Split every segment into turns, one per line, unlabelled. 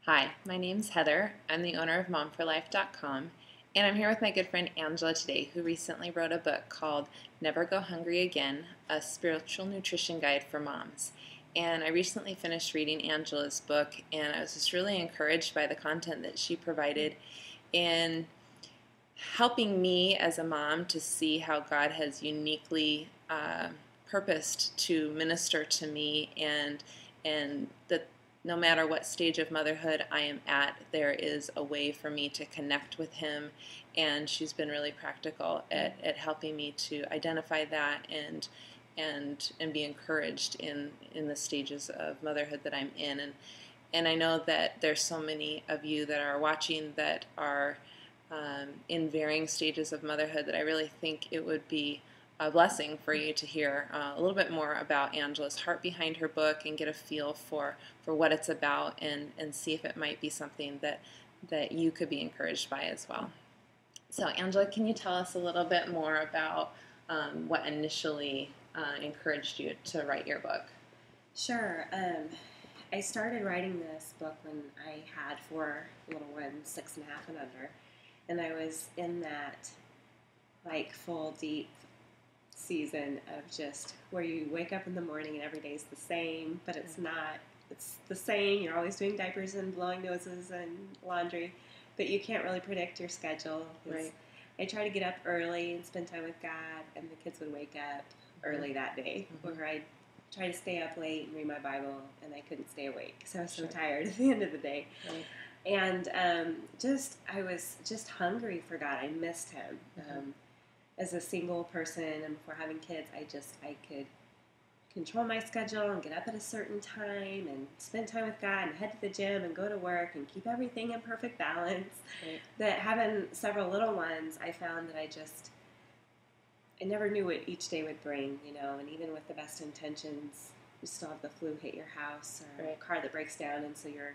Hi, my name's Heather. I'm the owner of momforlife.com, and I'm here with my good friend Angela today, who recently wrote a book called Never Go Hungry Again, a spiritual nutrition guide for moms. And I recently finished reading Angela's book, and I was just really encouraged by the content that she provided in helping me as a mom to see how God has uniquely purposed to minister to me, and that no matter what stage of motherhood I am at, there is a way for me to connect with Him. And she's been really practical at helping me to identify that and be encouraged in the stages of motherhood that I'm in. And I know that there's so many of you that are watching that are in varying stages of motherhood that I really think it would be a blessing for you to hear a little bit more about Angela's heart behind her book and get a feel for what it's about and see if it might be something that you could be encouraged by as well. So Angela, can you tell us a little bit more about what initially encouraged you to write your book?
Sure. I started writing this book when I had 4 little ones, 6.5 and under, and I was in that full deep season of just where you wake up in the morning and every day's the same, but it's not. It's the same. You're always doing diapers and blowing noses and laundry, but you can't really predict your schedule.
Right.
I try to get up early and spend time with God, and the kids would wake up early that day, or I'd try to stay up late and read my Bible, and I couldn't stay awake because I was so tired at the end of the day.
Right.
And I was just hungry for God. I missed Him. As a single person and before having kids, I could control my schedule and get up at a certain time and spend time with God and head to the gym and go to work and keep everything in perfect balance.
Right.
But having several little ones, I found that I never knew what each day would bring, and even with the best intentions, you still have the flu hit your house or a car that breaks down, and so you're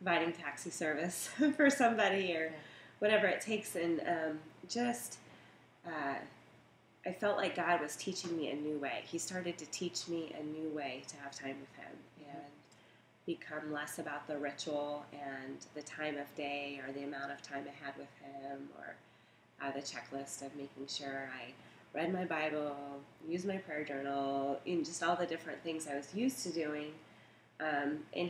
providing taxi service for somebody or whatever it takes. And I felt like God was teaching me a new way. He started to teach me a new way to have time with Him and become less about the ritual and the time of day or the amount of time I had with Him or the checklist of making sure I read my Bible, used my prayer journal, and just all the different things I was used to doing. And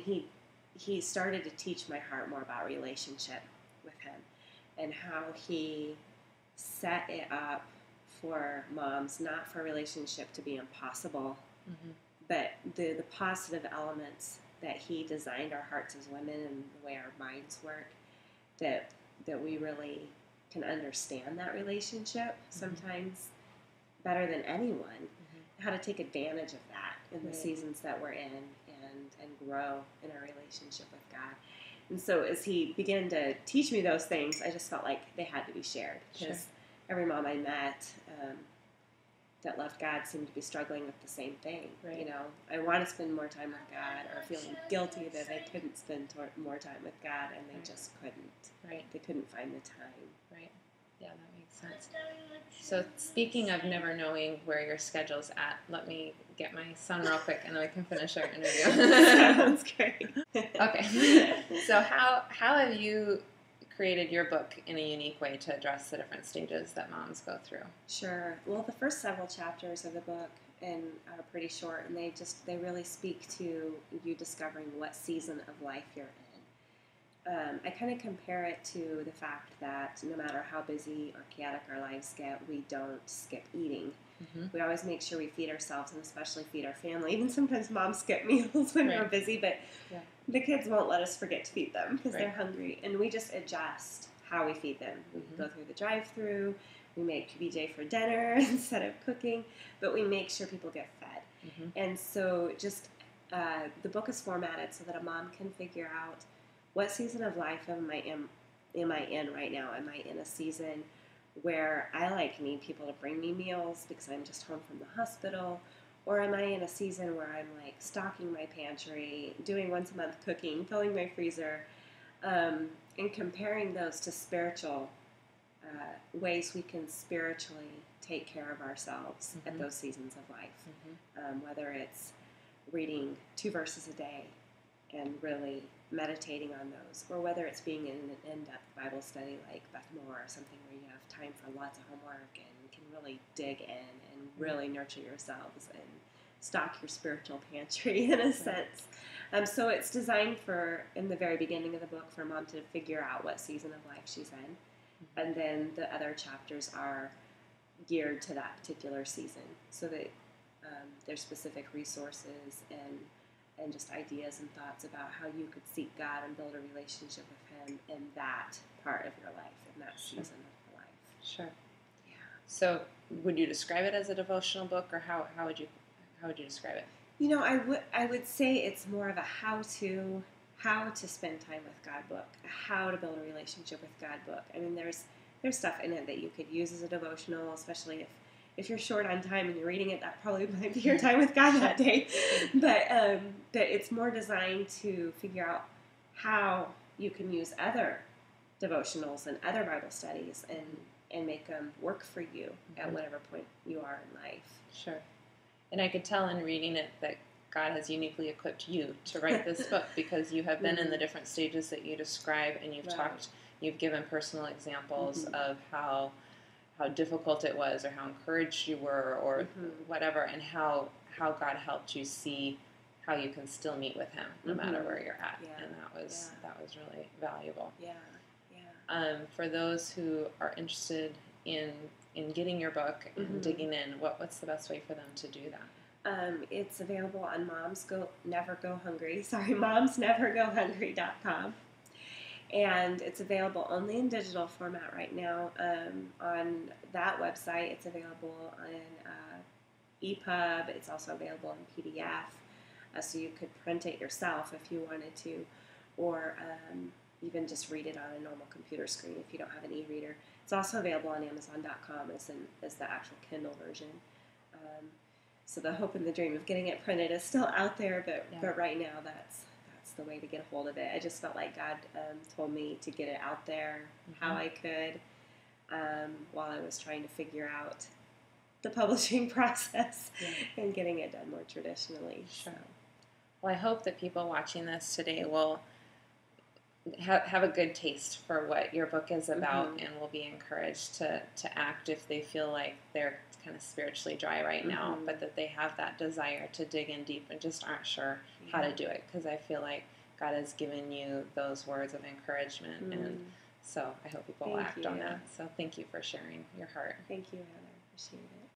he started to teach my heart more about relationship with Him and how He set it up for moms, not for relationship to be impossible, but the positive elements that He designed our hearts as women and the way our minds work, that we really can understand that relationship sometimes better than anyone, how to take advantage of that in the seasons that we're in and grow in our relationship with God. And so as He began to teach me those things, I just felt like they had to be shared because every mom I met that loved God seemed to be struggling with the same thing.
Right.
I want to spend more time with God, or feeling guilty that they couldn't spend more time with God, and they just couldn't.
Right.
They couldn't find the time.
Right. Yeah, that makes sense. So speaking of never knowing where your schedule's at, let me get my son real quick, and then we can finish our interview.
Sounds great.
Okay. So how have you created your book in a unique way to address the different stages that moms go through?
Sure. Well, the first several chapters of the book are pretty short, and they really speak to you discovering what season of life you're in. I kind of compare it to the fact that no matter how busy or chaotic our lives get, we don't skip eating. We always make sure we feed ourselves and especially feed our family. Even sometimes moms skip meals when we're busy, but the kids won't let us forget to feed them because they're hungry. And we just adjust how we feed them. We go through the drive-thru, we make PBJ for dinner instead of cooking, but we make sure people get fed. And so just the book is formatted so that a mom can figure out what season of life am I in right now? Am I in a season where I need people to bring me meals because I'm just home from the hospital? Or am I in a season where I'm stocking my pantry, doing once a month cooking, filling my freezer, and comparing those to spiritual ways we can spiritually take care of ourselves at those seasons of life. Whether it's reading 2 verses a day and really meditating on those, or whether it's being in an in-depth Bible study like Beth Moore, or something where you have time for lots of homework and can really dig in and really nurture yourselves and stock your spiritual pantry in a sense. So it's designed for, in the very beginning of the book, for mom to figure out what season of life she's in, and then the other chapters are geared to that particular season, so that there's specific resources and just ideas and thoughts about how you could seek God and build a relationship with Him in that part of your life, in that season of your life.
Sure.
Yeah.
So, would you describe it as a devotional book, or how would you describe it?
You know, I would say it's more of a how to spend time with God book, a how to build a relationship with God book. I mean, there's stuff in it that you could use as a devotional, especially if you're short on time and you're reading it, that probably might be your time with God that day. But it's more designed to figure out how you can use other devotionals and other Bible studies and make them work for you at whatever point you are in life.
Sure. And I could tell in reading it that God has uniquely equipped you to write this book, because you have been in the different stages that you describe, and you've given personal examples of how difficult it was, or how encouraged you were, or whatever, and how God helped you see how you can still meet with Him no matter where you're at. Yeah. And that was really valuable.
Yeah.
For those who are interested in getting your book and digging in, what's the best way for them to do that?
It's available on momsnevergohungry.com. And it's available only in digital format right now. On that website, it's available on EPUB. It's also available in PDF. So you could print it yourself if you wanted to, or even just read it on a normal computer screen if you don't have an e-reader. It's also available on Amazon.com as the actual Kindle version. So the hope and the dream of getting it printed is still out there, but right now that's the way to get a hold of it. I just felt like God told me to get it out there how I could, while I was trying to figure out the publishing process and getting it done more traditionally.
Sure. Well, I hope that people watching this today will have a good taste for what your book is about, and will be encouraged to act if they feel like they're kind of spiritually dry right now, but that they have that desire to dig in deep and just aren't sure how to do it, because I feel like God has given you those words of encouragement, and so I hope people will act on that. So thank you for sharing your heart.
Thank you, Heather. Appreciate it.